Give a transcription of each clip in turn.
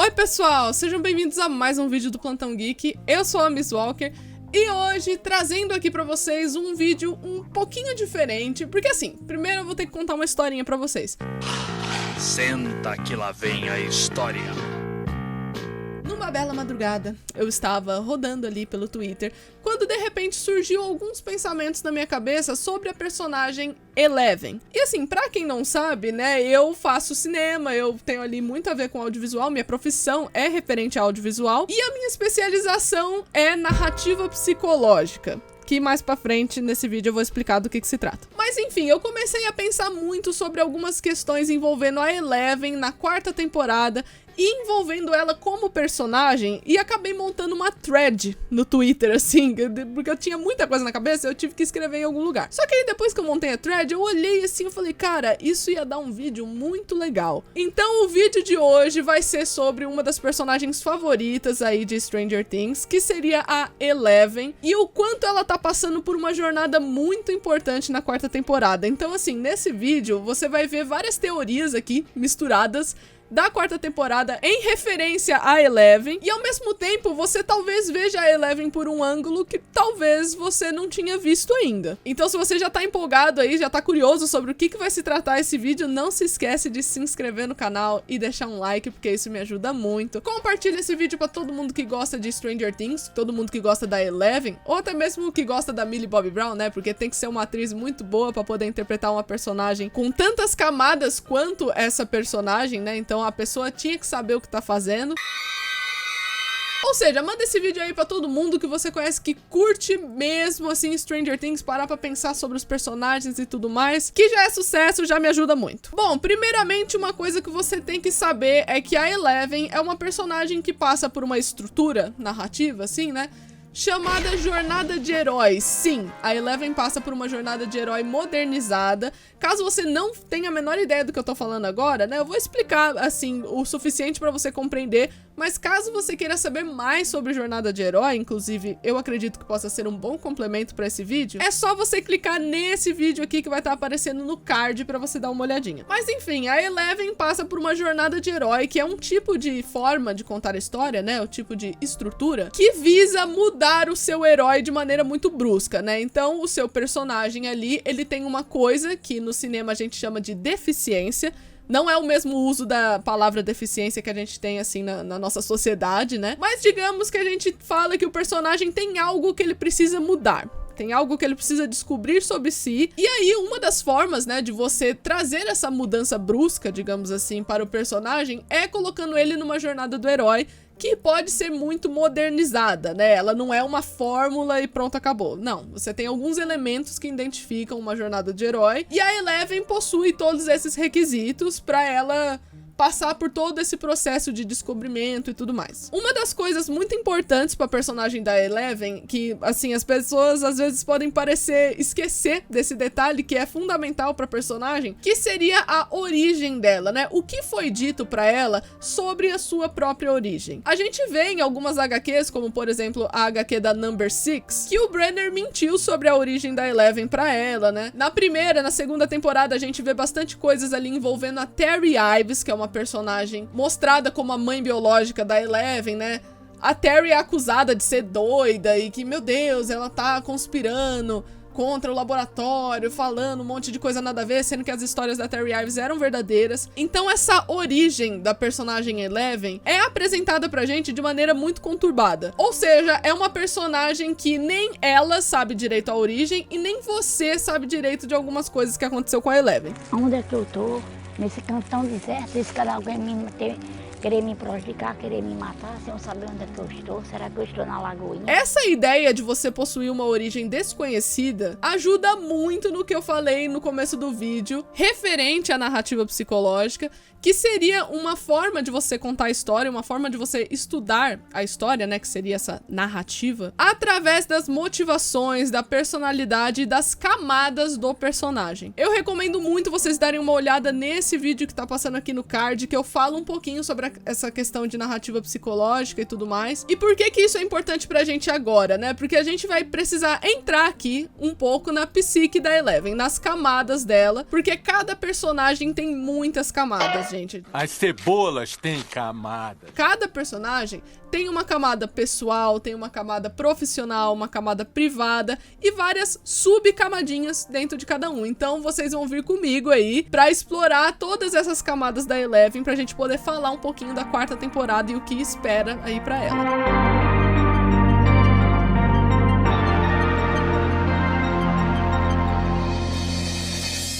Oi pessoal, sejam bem-vindos a mais um vídeo do Plantão Geek. Eu sou a Miss Walker e hoje trazendo aqui pra vocês um vídeo um pouquinho diferente, porque assim, primeiro eu vou ter que contar uma historinha pra vocês. Senta que lá vem a história. Numa bela madrugada, eu estava rodando ali pelo Twitter, quando de repente surgiu alguns pensamentos na minha cabeça sobre a personagem Eleven. E assim, pra quem não sabe, né, eu faço cinema, eu tenho ali muito a ver com audiovisual, minha profissão é referente a audiovisual, e a minha especialização é narrativa psicológica. Que mais pra frente nesse vídeo eu vou explicar do que se trata. Mas enfim, eu comecei a pensar muito sobre algumas questões envolvendo a Eleven na quarta temporada e envolvendo ela como personagem, e acabei montando uma thread no Twitter, assim, porque eu tinha muita coisa na cabeça e eu tive que escrever em algum lugar. Só que aí depois que eu montei a thread, eu olhei assim e falei, cara, isso ia dar um vídeo muito legal. Então o vídeo de hoje vai ser sobre uma das personagens favoritas aí de Stranger Things, que seria a Eleven, e o quanto ela tá passando por uma jornada muito importante na quarta temporada. Então assim, nesse vídeo você vai ver várias teorias aqui misturadas da quarta temporada em referência a Eleven, e ao mesmo tempo você talvez veja a Eleven por um ângulo que talvez você não tinha visto ainda. Então se você já tá empolgado aí, já tá curioso sobre o que vai se tratar esse vídeo, não se esquece de se inscrever no canal e deixar um like, porque isso me ajuda muito. Compartilha esse vídeo pra todo mundo que gosta de Stranger Things, todo mundo que gosta da Eleven, ou até mesmo que gosta da Millie Bobby Brown, né, porque tem que ser uma atriz muito boa pra poder interpretar uma personagem com tantas camadas quanto essa personagem, né, então a pessoa tinha que saber o que tá fazendo. Ou seja, manda esse vídeo aí pra todo mundo que você conhece, que curte mesmo, assim, Stranger Things, parar pra pensar sobre os personagens e tudo mais, que já é sucesso, já me ajuda muito. Bom, primeiramente, uma coisa que você tem que saber é que a Eleven é uma personagem que passa por uma estrutura narrativa, assim, né, chamada Jornada de Herói. Sim, a Eleven passa por uma jornada de herói modernizada. Caso você não tenha a menor ideia do que eu tô falando agora, né, eu vou explicar, assim, o suficiente pra você compreender, mas caso você queira saber mais sobre Jornada de Herói, inclusive, eu acredito que possa ser um bom complemento pra esse vídeo, é só você clicar nesse vídeo aqui que vai estar aparecendo no card pra você dar uma olhadinha. Mas enfim, a Eleven passa por uma jornada de herói, que é um tipo de forma de contar a história, né, o tipo de estrutura, que visa mudar o seu herói de maneira muito brusca, né? Então, o seu personagem ali, ele tem uma coisa que no cinema a gente chama de deficiência. Não é o mesmo uso da palavra deficiência que a gente tem, assim, na nossa sociedade, né? Mas digamos que a gente fala que o personagem tem algo que ele precisa mudar. Tem algo que ele precisa descobrir sobre si. E aí, uma das formas, né, de você trazer essa mudança brusca, digamos assim, para o personagem, é colocando ele numa jornada do herói, que pode ser muito modernizada, né? Ela não é uma fórmula e pronto, acabou. Não, você tem alguns elementos que identificam uma jornada de herói, e a Eleven possui todos esses requisitos para ela passar por todo esse processo de descobrimento e tudo mais. Uma das coisas muito importantes para a personagem da Eleven, que, assim, as pessoas às vezes podem parecer esquecer desse detalhe que é fundamental para a personagem, que seria a origem dela, né? O que foi dito para ela sobre a sua própria origem. A gente vê em algumas HQs, como por exemplo a HQ da Number 6, que o Brenner mentiu sobre a origem da Eleven para ela, né? Na primeira, na segunda temporada, a gente vê bastante coisas ali envolvendo a Terry Ives, que é uma personagem mostrada como a mãe biológica da Eleven, né? A Terry é acusada de ser doida e que, meu Deus, ela tá conspirando contra o laboratório, falando um monte de coisa nada a ver, sendo que as histórias da Terry Ives eram verdadeiras. Então essa origem da personagem Eleven é apresentada pra gente de maneira muito conturbada. Ou seja, é uma personagem que nem ela sabe direito a origem e nem você sabe direito de algumas coisas que aconteceu com a Eleven. Onde é que eu tô? Nesse canto tão deserto, esse cara alguém querer me prejudicar, querer me matar, sem eu saber onde é que eu estou. Será que eu estou na lagoinha? Essa ideia de você possuir uma origem desconhecida ajuda muito no que eu falei no começo do vídeo, referente à narrativa psicológica, que seria uma forma de você contar a história, uma forma de você estudar a história, né, que seria essa narrativa, através das motivações, da personalidade e das camadas do personagem. Eu recomendo muito vocês darem uma olhada nesse vídeo que tá passando aqui no card, que eu falo um pouquinho sobre essa questão de narrativa psicológica e tudo mais. E por que isso é importante pra gente agora, né? Porque a gente vai precisar entrar aqui um pouco na psique da Eleven, nas camadas dela, porque cada personagem tem muitas camadas, gente. As cebolas têm camadas. Cada personagem tem uma camada pessoal, tem uma camada profissional, uma camada privada e várias subcamadinhas dentro de cada um. Então vocês vão vir comigo aí pra explorar todas essas camadas da Eleven, pra gente poder falar um pouquinho da 4ª temporada e o que espera aí pra ela.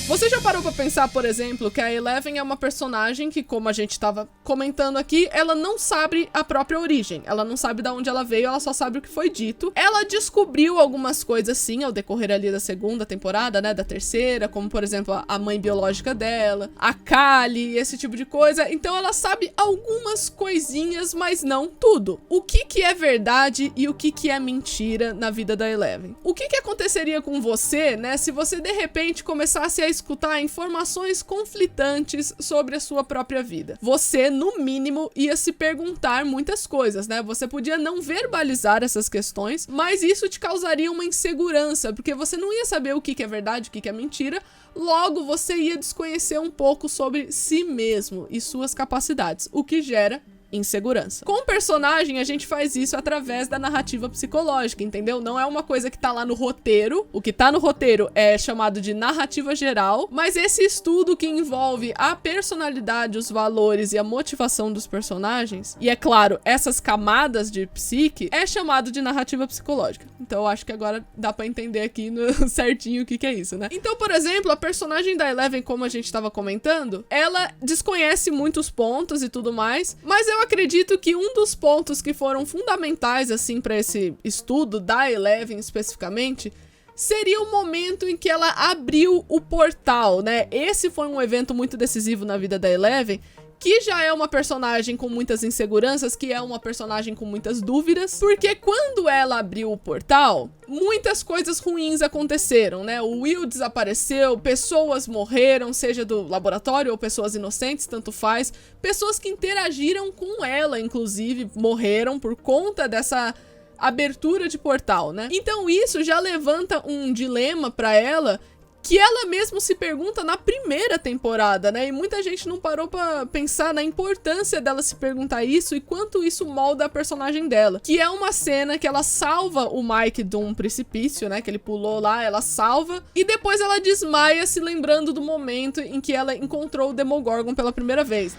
Você já parou pra pensar, por exemplo, que a Eleven é uma personagem que, como a gente tava comentando aqui, ela não sabe a própria origem. Ela não sabe de onde ela veio, ela só sabe o que foi dito. Ela descobriu algumas coisas, sim, ao decorrer ali da 2ª temporada, né, da 3ª, como, por exemplo, a mãe biológica dela, a Kali, esse tipo de coisa. Então ela sabe algumas coisinhas, mas não tudo. O que é verdade e o que é mentira na vida da Eleven? O que aconteceria com você, né, se você, de repente, começasse a escutar informações conflitantes sobre a sua própria vida? Você, no mínimo, ia se perguntar muitas coisas, né? Você podia não verbalizar essas questões, mas isso te causaria uma insegurança, porque você não ia saber o que é verdade, o que é mentira, logo você ia desconhecer um pouco sobre si mesmo e suas capacidades, o que gera insegurança. Com o personagem, a gente faz isso através da narrativa psicológica, entendeu? Não é uma coisa que tá lá no roteiro. O que tá no roteiro é chamado de narrativa geral, mas esse estudo que envolve a personalidade, os valores e a motivação dos personagens, e é claro, essas camadas de psique, é chamado de narrativa psicológica. Então eu acho que agora dá pra entender aqui certinho o que é isso, né? Então, por exemplo, a personagem da Eleven, como a gente tava comentando, ela desconhece muitos pontos e tudo mais, mas eu acredito que um dos pontos que foram fundamentais, assim, para esse estudo da Eleven especificamente, seria o momento em que ela abriu o portal, né? Esse foi um evento muito decisivo na vida da Eleven, que já é uma personagem com muitas inseguranças, que é uma personagem com muitas dúvidas, porque quando ela abriu o portal, muitas coisas ruins aconteceram, né? O Will desapareceu, pessoas morreram, seja do laboratório ou pessoas inocentes, tanto faz. Pessoas que interagiram com ela, inclusive, morreram por conta dessa abertura de portal, né? Então isso já levanta um dilema pra ela, que ela mesmo se pergunta na 1ª temporada, né? E muita gente não parou pra pensar na importância dela se perguntar isso e quanto isso molda a personagem dela. Que é uma cena que ela salva o Mike de um precipício, né? Que ele pulou lá, ela salva. E depois ela desmaia se lembrando do momento em que ela encontrou o Demogorgon pela primeira vez.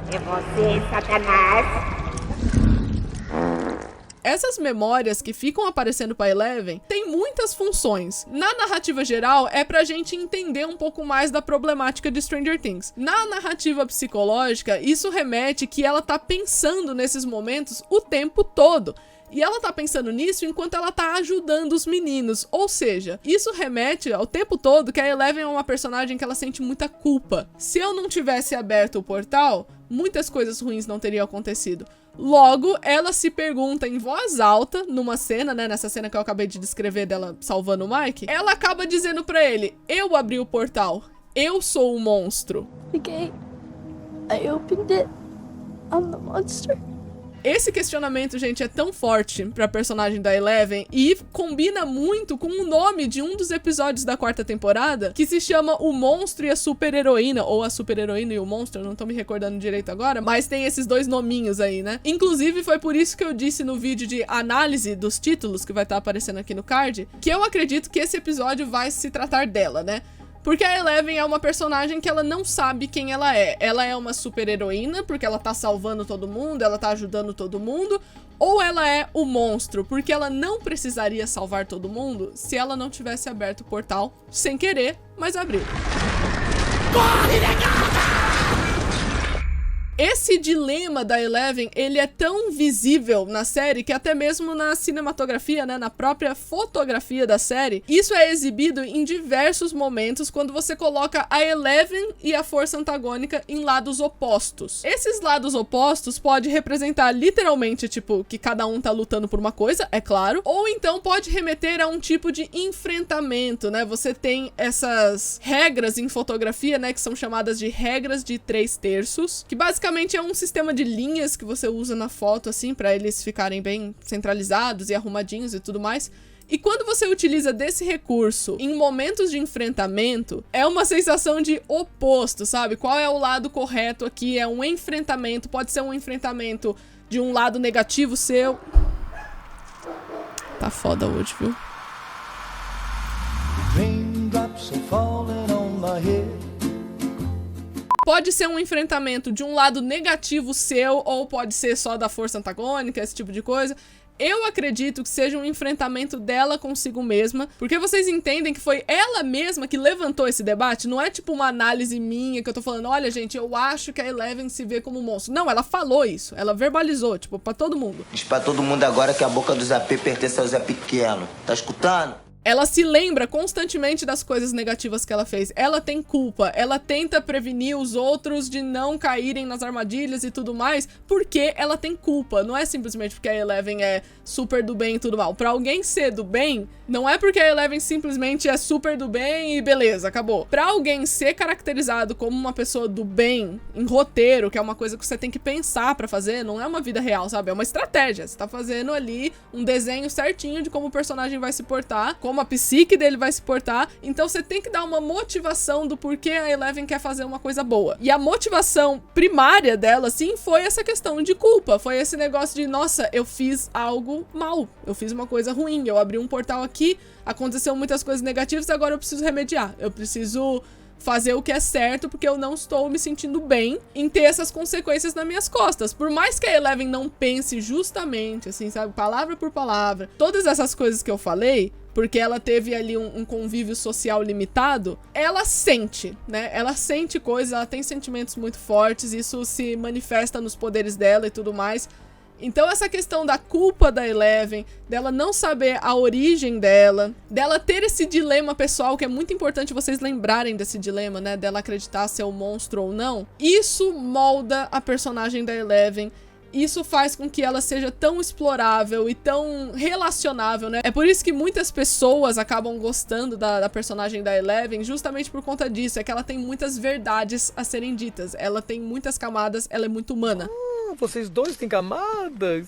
É você, Satanás! Essas memórias que ficam aparecendo pra Eleven têm muitas funções. Na narrativa geral, é pra gente entender um pouco mais da problemática de Stranger Things. Na narrativa psicológica, isso remete que ela tá pensando nesses momentos o tempo todo. E ela tá pensando nisso enquanto ela tá ajudando os meninos. Ou seja, isso remete ao tempo todo que a Eleven é uma personagem que ela sente muita culpa. Se eu não tivesse aberto o portal, muitas coisas ruins não teriam acontecido. Logo, ela se pergunta em voz alta, numa cena, né, nessa cena que eu acabei de descrever dela salvando o Mike, ela acaba dizendo pra ele: eu abri o portal, eu sou o monstro. Okay, I opened it, I'm the monster. Esse questionamento, gente, é tão forte pra personagem da Eleven e combina muito com o nome de um dos episódios da 4ª temporada, que se chama O Monstro e a Super-Heroína, ou a Super-Heroína e o Monstro, não tô me recordando direito agora, mas tem esses dois nominhos aí, né? Inclusive, foi por isso que eu disse no vídeo de análise dos títulos, que vai estar aparecendo aqui no card, que eu acredito que esse episódio vai se tratar dela, né? Porque a Eleven é uma personagem que ela não sabe quem ela é. Ela é uma super-heroína, porque ela tá salvando todo mundo, ela tá ajudando todo mundo. Ou ela é o monstro, porque ela não precisaria salvar todo mundo se ela não tivesse aberto o portal sem querer, mas abriu. Corre, negada! Esse dilema da Eleven, ele é tão visível na série que até mesmo na cinematografia, né, na própria fotografia da série, isso é exibido em diversos momentos quando você coloca a Eleven e a força antagônica em lados opostos. Esses lados opostos pode representar literalmente, tipo, que cada um tá lutando por uma coisa, é claro, ou então pode remeter a um tipo de enfrentamento, né? Você tem essas regras em fotografia, né, que são chamadas de regras de 3/3, que basicamente Basicamente é um sistema de linhas que você usa na foto, assim, pra eles ficarem bem centralizados e arrumadinhos e tudo mais. E quando você utiliza desse recurso em momentos de enfrentamento, é uma sensação de oposto, sabe? Qual é o lado correto aqui? É um enfrentamento, pode ser um enfrentamento de um lado negativo seu. Tá foda hoje, viu? Pode ser um enfrentamento de um lado negativo seu, ou pode ser só da força antagônica, esse tipo de coisa. Eu acredito que seja um enfrentamento dela consigo mesma, porque vocês entendem que foi ela mesma que levantou esse debate? Não é tipo uma análise minha que eu tô falando, olha gente, eu acho que a Eleven se vê como um monstro. Não, ela falou isso, ela verbalizou, tipo, pra todo mundo. Diz pra todo mundo agora que a boca do Zé P pertence ao Zé Pequeno. Tá escutando? Ela se lembra constantemente das coisas negativas que ela fez. Ela tem culpa. Ela tenta prevenir os outros de não caírem nas armadilhas e tudo mais, porque ela tem culpa. Não é simplesmente porque a Eleven é super do bem e tudo mal. Pra alguém ser do bem, não é porque a Eleven simplesmente é super do bem e beleza, acabou. Pra alguém ser caracterizado como uma pessoa do bem em roteiro, que é uma coisa que você tem que pensar pra fazer, não é uma vida real, sabe? É uma estratégia. Você tá fazendo ali um desenho certinho de como o personagem vai se portar, como a psique dele vai se portar, então você tem que dar uma motivação do porquê a Eleven quer fazer uma coisa boa. E a motivação primária dela, sim, foi essa questão de culpa, foi esse negócio de, nossa, eu fiz algo mal, eu fiz uma coisa ruim, eu abri um portal aqui, aconteceu muitas coisas negativas, agora eu preciso remediar, eu preciso fazer o que é certo, porque eu não estou me sentindo bem em ter essas consequências nas minhas costas. Por mais que a Eleven não pense justamente, assim, sabe, palavra por palavra, todas essas coisas que eu falei, porque ela teve ali um convívio social limitado, ela sente, né? Ela sente coisas, ela tem sentimentos muito fortes, isso se manifesta nos poderes dela e tudo mais. Então essa questão da culpa da Eleven, dela não saber a origem dela, dela ter esse dilema pessoal, que é muito importante vocês lembrarem desse dilema, né? Dela acreditar ser um monstro ou não. Isso molda a personagem da Eleven. Isso faz com que ela seja tão explorável e tão relacionável, né? É por isso que muitas pessoas acabam gostando da personagem da Eleven, justamente por conta disso. É que ela tem muitas verdades a serem ditas. Ela tem muitas camadas, ela é muito humana. Vocês dois têm camadas?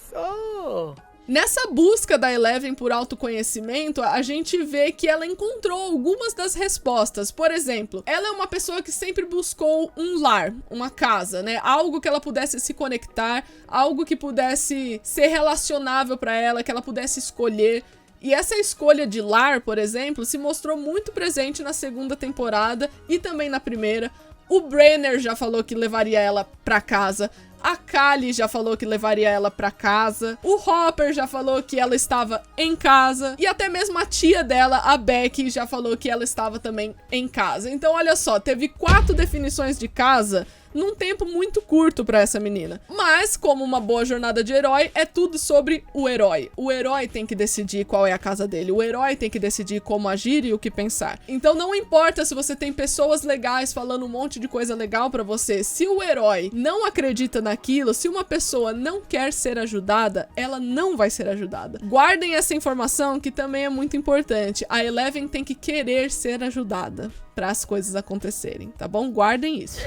Nessa busca da Eleven por autoconhecimento, a gente vê que ela encontrou algumas das respostas. Por exemplo, ela é uma pessoa que sempre buscou um lar, uma casa, né? Algo que ela pudesse se conectar, algo que pudesse ser relacionável pra ela, que ela pudesse escolher. E essa escolha de lar, por exemplo, se mostrou muito presente na segunda temporada e também na primeira. O Brenner já falou que levaria ela pra casa. A Kali já falou que levaria ela pra casa. O Hopper já falou que ela estava em casa. E até mesmo a tia dela, a Becky, já falou que ela estava também em casa. Então, olha só, teve 4 definições de casa num tempo muito curto pra essa menina. Mas, como uma boa jornada de herói, é tudo sobre o herói. O herói tem que decidir qual é a casa dele. O herói tem que decidir como agir e o que pensar. Então não importa se você tem pessoas legais falando um monte de coisa legal pra você. Se o herói não acredita naquilo, se uma pessoa não quer ser ajudada, ela não vai ser ajudada. Guardem essa informação, que também é muito importante. A Eleven tem que querer ser ajudada para as coisas acontecerem, tá bom? Guardem isso.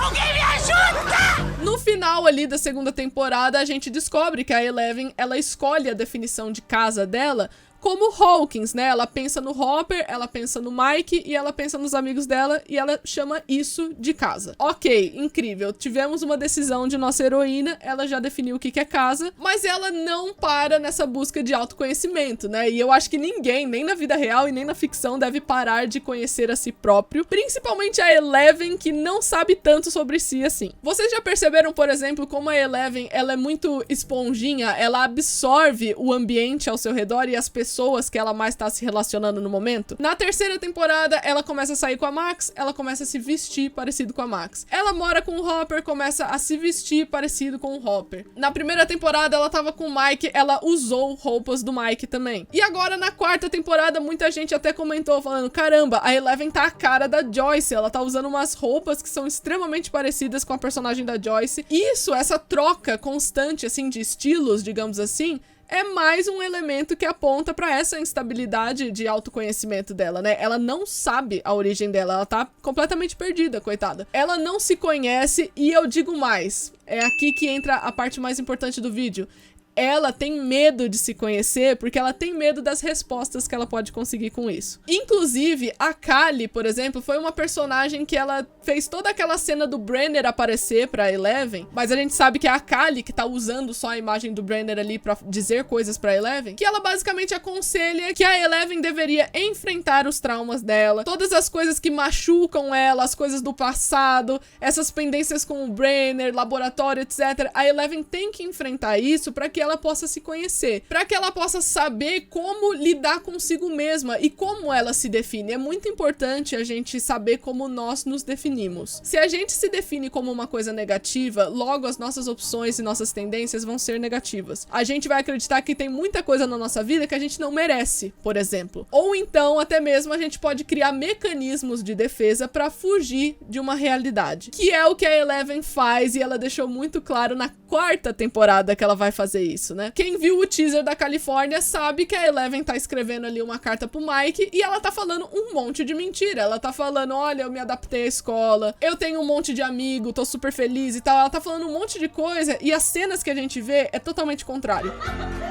Alguém me ajuda! No final ali da segunda temporada, a gente descobre que a Eleven, ela escolhe a definição de casa dela como Hawkins, né? Ela pensa no Hopper, ela pensa no Mike e ela pensa nos amigos dela e ela chama isso de casa. Ok, incrível. Tivemos uma decisão de nossa heroína, ela já definiu o que é casa, mas ela não para nessa busca de autoconhecimento, né? E eu acho que ninguém, nem na vida real e nem na ficção, deve parar de conhecer a si próprio, principalmente a Eleven, que não sabe tanto sobre si assim. Vocês já perceberam, por exemplo, como a Eleven, ela é muito esponjinha, ela absorve o ambiente ao seu redor e as pessoas que ela mais tá se relacionando no momento? Na terceira temporada, ela começa a sair com a Max, ela começa a se vestir parecido com a Max. Ela mora com o Hopper, começa a se vestir parecido com o Hopper. Na primeira temporada, ela tava com o Mike, ela usou roupas do Mike também. E agora, na quarta temporada, muita gente até comentou, falando, caramba, a Eleven tá a cara da Joyce, ela tá usando umas roupas que são extremamente parecidas com a personagem da Joyce. Isso, essa troca constante, assim, de estilos, digamos assim, é mais um elemento que aponta pra essa instabilidade de autoconhecimento dela, né? Ela não sabe a origem dela, ela tá completamente perdida, coitada. Ela não se conhece e eu digo mais, é aqui que entra a parte mais importante do vídeo. Ela tem medo de se conhecer porque ela tem medo das respostas que ela pode conseguir com isso. Inclusive, a Callie, por exemplo, foi uma personagem que ela fez toda aquela cena do Brenner aparecer pra Eleven, mas a gente sabe que é a Callie que tá usando só a imagem do Brenner ali pra dizer coisas pra Eleven, que ela basicamente aconselha que a Eleven deveria enfrentar os traumas dela, todas as coisas que machucam ela, as coisas do passado, essas pendências com o Brenner, laboratório, etc. A Eleven tem que enfrentar isso pra que ela possa se conhecer, para que ela possa saber como lidar consigo mesma e como ela se define. É muito importante a gente saber como nós nos definimos. Se a gente se define como uma coisa negativa, logo as nossas opções e nossas tendências vão ser negativas. A gente vai acreditar que tem muita coisa na nossa vida que a gente não merece, por exemplo. Ou então, até mesmo, a gente pode criar mecanismos de defesa para fugir de uma realidade, que é o que a Eleven faz, e ela deixou muito claro na 4ª temporada que ela vai fazer isso, né? Quem viu o teaser da Califórnia sabe que a Eleven tá escrevendo ali uma carta pro Mike e ela tá falando um monte de mentira. Ela tá falando, olha, eu me adaptei à escola, eu tenho um monte de amigo, tô super feliz e tal. Ela tá falando um monte de coisa e as cenas que a gente vê é totalmente contrário.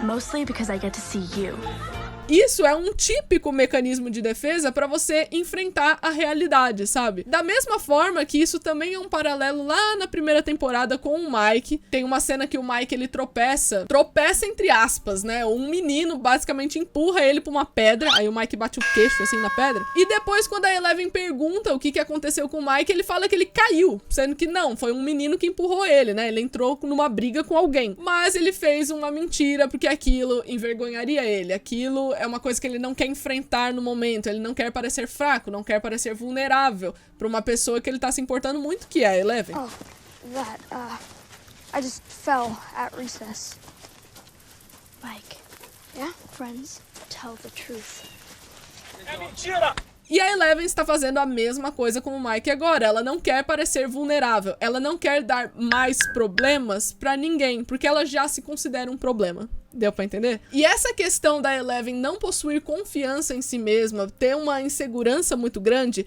Mostly because I get to see you. Isso é um típico mecanismo de defesa pra você enfrentar a realidade, sabe? Da mesma forma que isso também é um paralelo lá na 1ª temporada com o Mike. Tem uma cena que o Mike, ele tropeça entre aspas, né? Um menino basicamente empurra ele pra uma pedra, aí o Mike bate o queixo assim na pedra. E depois, quando a Eleven pergunta o que aconteceu com o Mike, ele fala que ele caiu, sendo que não, foi um menino que empurrou ele, né? Ele entrou numa briga com alguém. Mas ele fez uma mentira porque aquilo envergonharia ele, aquilo é uma coisa que ele não quer enfrentar no momento, ele não quer parecer fraco, não quer parecer vulnerável pra uma pessoa que ele tá se importando muito, que é a Eleven. Oh, I just fell at recess. Mike, yeah? Friends, tell the truth. É mentira! E a Eleven está fazendo a mesma coisa com o Mike agora. Ela não quer parecer vulnerável, ela não quer dar mais problemas pra ninguém, porque ela já se considera um problema. Deu pra entender? E essa questão da Eleven não possuir confiança em si mesma, ter uma insegurança muito grande,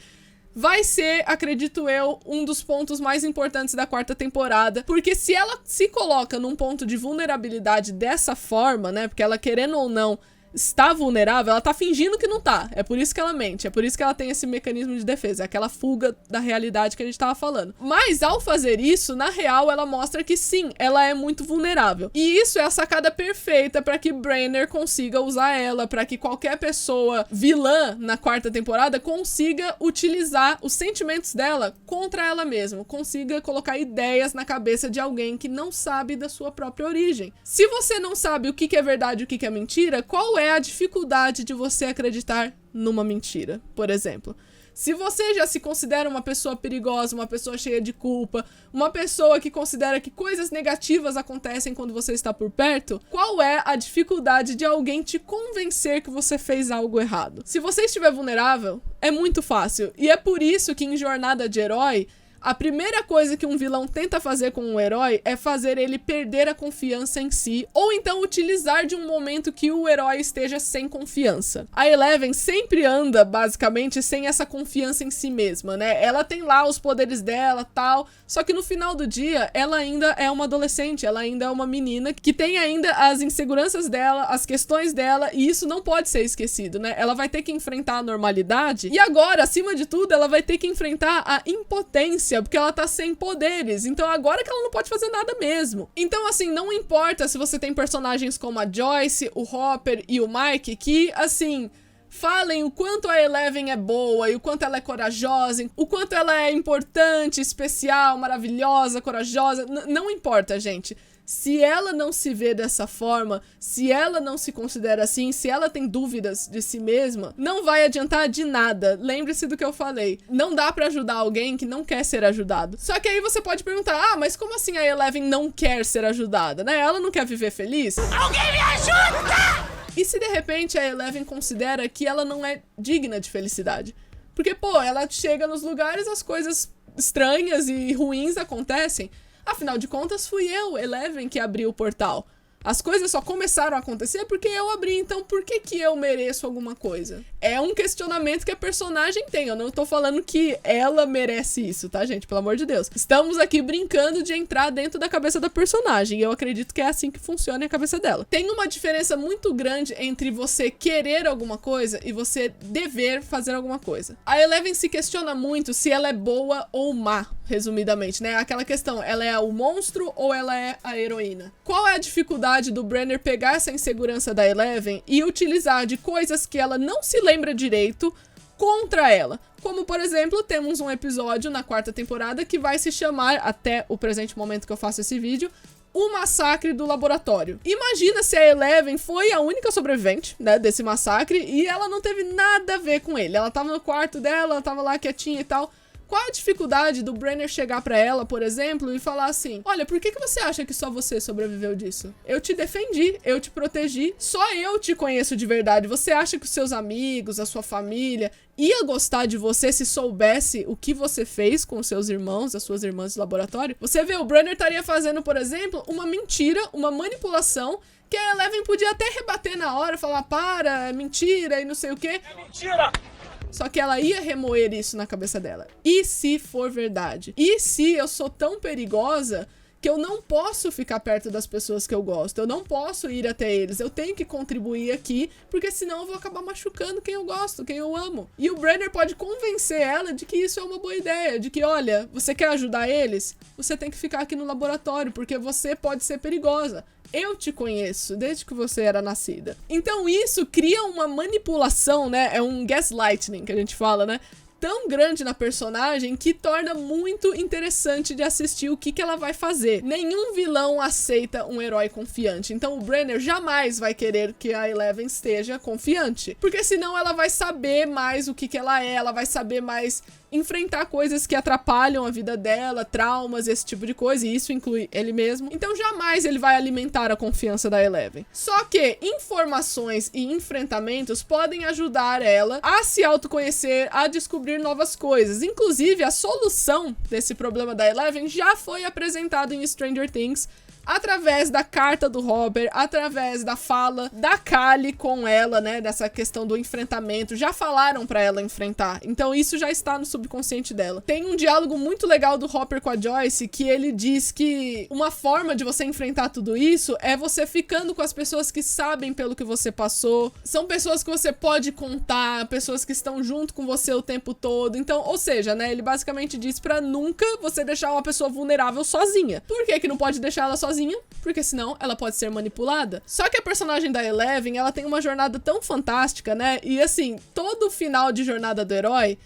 vai ser, acredito eu, um dos pontos mais importantes da 4ª temporada, porque se ela se coloca num ponto de vulnerabilidade dessa forma, né, porque ela, querendo ou não, está vulnerável, ela tá fingindo que não tá. É por isso que ela mente, é por isso que ela tem esse mecanismo de defesa, é aquela fuga da realidade que a gente tava falando. Mas ao fazer isso, na real, ela mostra que sim, ela é muito vulnerável. E isso é a sacada perfeita para que Brenner consiga usar ela, para que qualquer pessoa vilã na 4ª temporada consiga utilizar os sentimentos dela contra ela mesma, consiga colocar ideias na cabeça de alguém que não sabe da sua própria origem. Se você não sabe o que é verdade e o que é mentira, qual é a dificuldade de você acreditar numa mentira, por exemplo? Se você já se considera uma pessoa perigosa, uma pessoa cheia de culpa, uma pessoa que considera que coisas negativas acontecem quando você está por perto, qual é a dificuldade de alguém te convencer que você fez algo errado? Se você estiver vulnerável, é muito fácil. E é por isso que em Jornada de Herói, a primeira coisa que um vilão tenta fazer com um herói é fazer ele perder a confiança em si, ou então utilizar de um momento que o herói esteja sem confiança. A Eleven sempre anda, basicamente, sem essa confiança em si mesma, né? Ela tem lá os poderes dela, tal, só que no final do dia, ela ainda é uma adolescente, ela ainda é uma menina que tem ainda as inseguranças dela, as questões dela, e isso não pode ser esquecido, né? Ela vai ter que enfrentar a normalidade, e agora, acima de tudo, ela vai ter que enfrentar a impotência, porque ela tá sem poderes, então agora que ela não pode fazer nada mesmo. Então assim, não importa se você tem personagens como a Joyce, o Hopper e o Mike, que assim, falem o quanto a Eleven é boa e o quanto ela é corajosa, o quanto ela é importante, especial, maravilhosa, corajosa, não importa, gente. Se ela não se vê dessa forma, se ela não se considera assim, se ela tem dúvidas de si mesma, não vai adiantar de nada. Lembre-se do que eu falei. Não dá pra ajudar alguém que não quer ser ajudado. Só que aí você pode perguntar, mas como assim a Eleven não quer ser ajudada, né? Ela não quer viver feliz? Alguém me ajuda! E se de repente a Eleven considera que ela não é digna de felicidade? Porque, pô, ela chega nos lugares, as coisas estranhas e ruins acontecem. Afinal de contas, fui eu, Eleven, que abriu o portal. As coisas só começaram a acontecer porque eu abri, então por que que eu mereço alguma coisa? É um questionamento que a personagem tem, eu não tô falando que ela merece isso, tá, gente? Pelo amor de Deus. Estamos aqui brincando de entrar dentro da cabeça da personagem, e eu acredito que é assim que funciona a cabeça dela. Tem uma diferença muito grande entre você querer alguma coisa e você dever fazer alguma coisa. A Eleven se questiona muito se ela é boa ou má, resumidamente, né? Aquela questão, ela é o monstro ou ela é a heroína? Qual é a dificuldade do Brenner pegar essa insegurança da Eleven e utilizar de coisas que ela não se lembra direito contra ela? Como, por exemplo, temos um episódio na 4ª temporada que vai se chamar, até o presente momento que eu faço esse vídeo, o massacre do laboratório. Imagina se a Eleven foi a única sobrevivente, né, desse massacre e ela não teve nada a ver com ele. Ela tava no quarto dela, ela tava lá quietinha e tal. Qual a dificuldade do Brenner chegar pra ela, por exemplo, e falar assim: olha, por que você acha que só você sobreviveu disso? Eu te defendi, eu te protegi, só eu te conheço de verdade. Você acha que os seus amigos, a sua família ia gostar de você se soubesse o que você fez com os seus irmãos, as suas irmãs de laboratório? Você vê, o Brenner estaria fazendo, por exemplo, uma mentira, uma manipulação, que a Eleven podia até rebater na hora, falar, para, é mentira e não sei o quê. É mentira! Só que ela ia remoer isso na cabeça dela. E se for verdade? E se eu sou tão perigosa que eu não posso ficar perto das pessoas que eu gosto? Eu não posso ir até eles. Eu tenho que contribuir aqui, porque senão eu vou acabar machucando quem eu gosto, quem eu amo. E o Brenner pode convencer ela de que isso é uma boa ideia. De que, olha, você quer ajudar eles? Você tem que ficar aqui no laboratório, porque você pode ser perigosa. Eu te conheço desde que você era nascida. Então isso cria uma manipulação, né? É um gaslighting que a gente fala, né? Tão grande na personagem que torna muito interessante de assistir o que ela vai fazer. Nenhum vilão aceita um herói confiante. Então o Brenner jamais vai querer que a Eleven esteja confiante. Porque senão ela vai saber mais o que ela é, ela vai saber mais enfrentar coisas que atrapalham a vida dela, traumas, esse tipo de coisa, e isso inclui ele mesmo. Então jamais ele vai alimentar a confiança da Eleven. Só que informações e enfrentamentos podem ajudar ela a se autoconhecer, a descobrir novas coisas. Inclusive, a solução desse problema da Eleven já foi apresentada em Stranger Things, através da carta do Robert, através da fala da Callie com ela, né, dessa questão do enfrentamento. Já falaram pra ela enfrentar, então isso já está no subconsciente dela. Tem um diálogo muito legal do Hopper com a Joyce, que ele diz que uma forma de você enfrentar tudo isso é você ficando com as pessoas que sabem pelo que você passou, são pessoas que você pode contar, pessoas que estão junto com você o tempo todo. Então, ou seja, né, ele basicamente diz pra nunca você deixar uma pessoa vulnerável sozinha. Por que que não pode deixar ela sozinha? Porque senão ela pode ser manipulada. Só que a personagem da Eleven, ela tem uma jornada tão fantástica, né? E assim, todo final de jornada do herói,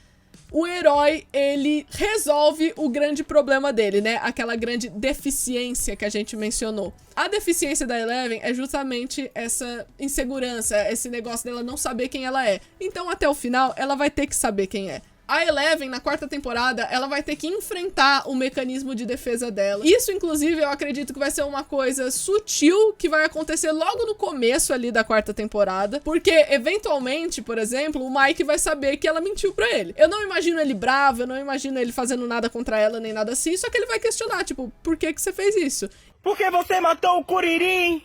o herói, ele resolve o grande problema dele, né? Aquela grande deficiência que a gente mencionou. A deficiência da Eleven é justamente essa insegurança, esse negócio dela não saber quem ela é. Então, até o final, ela vai ter que saber quem é. A Eleven, na 4ª temporada, ela vai ter que enfrentar o mecanismo de defesa dela. Isso, inclusive, eu acredito que vai ser uma coisa sutil que vai acontecer logo no começo ali da 4ª temporada. Porque, eventualmente, por exemplo, o Mike vai saber que ela mentiu pra ele. Eu não imagino ele bravo, eu não imagino ele fazendo nada contra ela, nem nada assim. Só que ele vai questionar, tipo, por que que você fez isso? Porque você matou o Kuririn!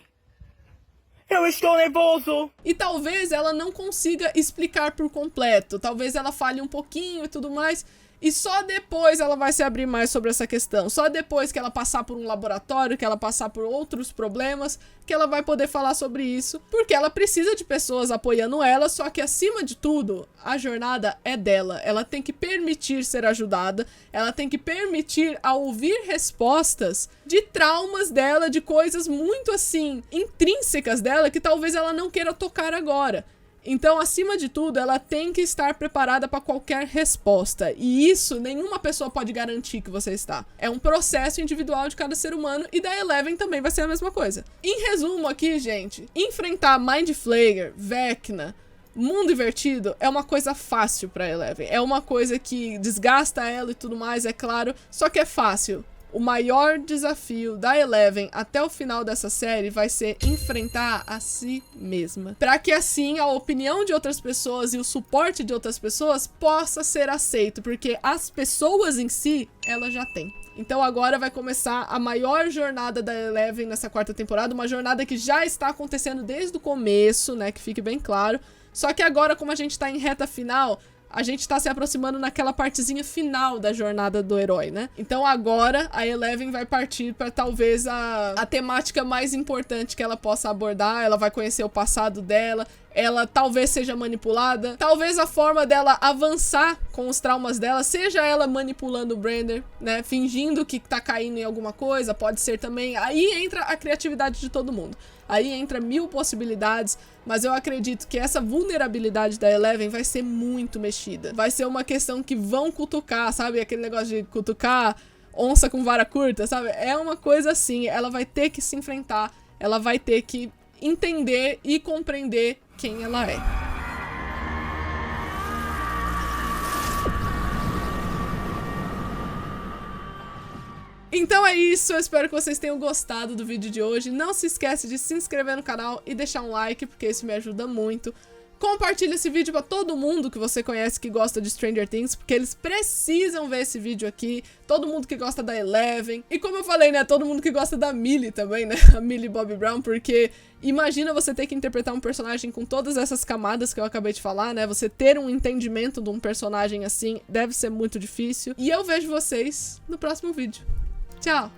Eu estou nervoso! E talvez ela não consiga explicar por completo. Talvez ela fale um pouquinho e tudo mais. E só depois ela vai se abrir mais sobre essa questão. Só depois que ela passar por um laboratório, que ela passar por outros problemas, que ela vai poder falar sobre isso. Porque ela precisa de pessoas apoiando ela, só que acima de tudo, a jornada é dela. Ela tem que permitir ser ajudada, ela tem que permitir a ouvir respostas de traumas dela, de coisas muito assim, intrínsecas dela, que talvez ela não queira tocar agora. Então, acima de tudo, ela tem que estar preparada para qualquer resposta. E isso, nenhuma pessoa pode garantir que você está. É um processo individual de cada ser humano e da Eleven também vai ser a mesma coisa. Em resumo aqui, gente, enfrentar Mind Flayer, Vecna, Mundo Invertido é uma coisa fácil pra Eleven. É uma coisa que desgasta ela e tudo mais, é claro, só que é fácil. o maior desafio da Eleven até o final dessa série vai ser enfrentar a si mesma. Para que assim a opinião de outras pessoas e o suporte de outras pessoas possa ser aceito, porque as pessoas em si, ela já tem. Então agora vai começar a maior jornada da Eleven nessa 4ª temporada, uma jornada que já está acontecendo desde o começo, né, que fique bem claro. Só que agora, como a gente tá em reta final, a gente tá se aproximando naquela partezinha final da jornada do herói, né? Então agora a Eleven vai partir para talvez a temática mais importante que ela possa abordar. Ela vai conhecer o passado dela, ela talvez seja manipulada, talvez a forma dela avançar com os traumas dela seja ela manipulando o Brander, né? Fingindo que tá caindo em alguma coisa, pode ser também. Aí entra a criatividade de todo mundo. Aí entra 1000 possibilidades, mas eu acredito que essa vulnerabilidade da Eleven vai ser muito mexida. Vai ser uma questão que vão cutucar, sabe? Aquele negócio de cutucar onça com vara curta, sabe? É uma coisa assim, ela vai ter que se enfrentar, ela vai ter que entender e compreender quem ela é. Então é isso, eu espero que vocês tenham gostado do vídeo de hoje. Não se esquece de se inscrever no canal e deixar um like, porque isso me ajuda muito. Compartilha esse vídeo pra todo mundo que você conhece que gosta de Stranger Things, porque eles precisam ver esse vídeo aqui. Todo mundo que gosta da Eleven. E como eu falei, né, todo mundo que gosta da Millie também, né, a Millie Bobby Brown, porque imagina você ter que interpretar um personagem com todas essas camadas que eu acabei de falar, né, você ter um entendimento de um personagem assim deve ser muito difícil. E eu vejo vocês no próximo vídeo. Tchau!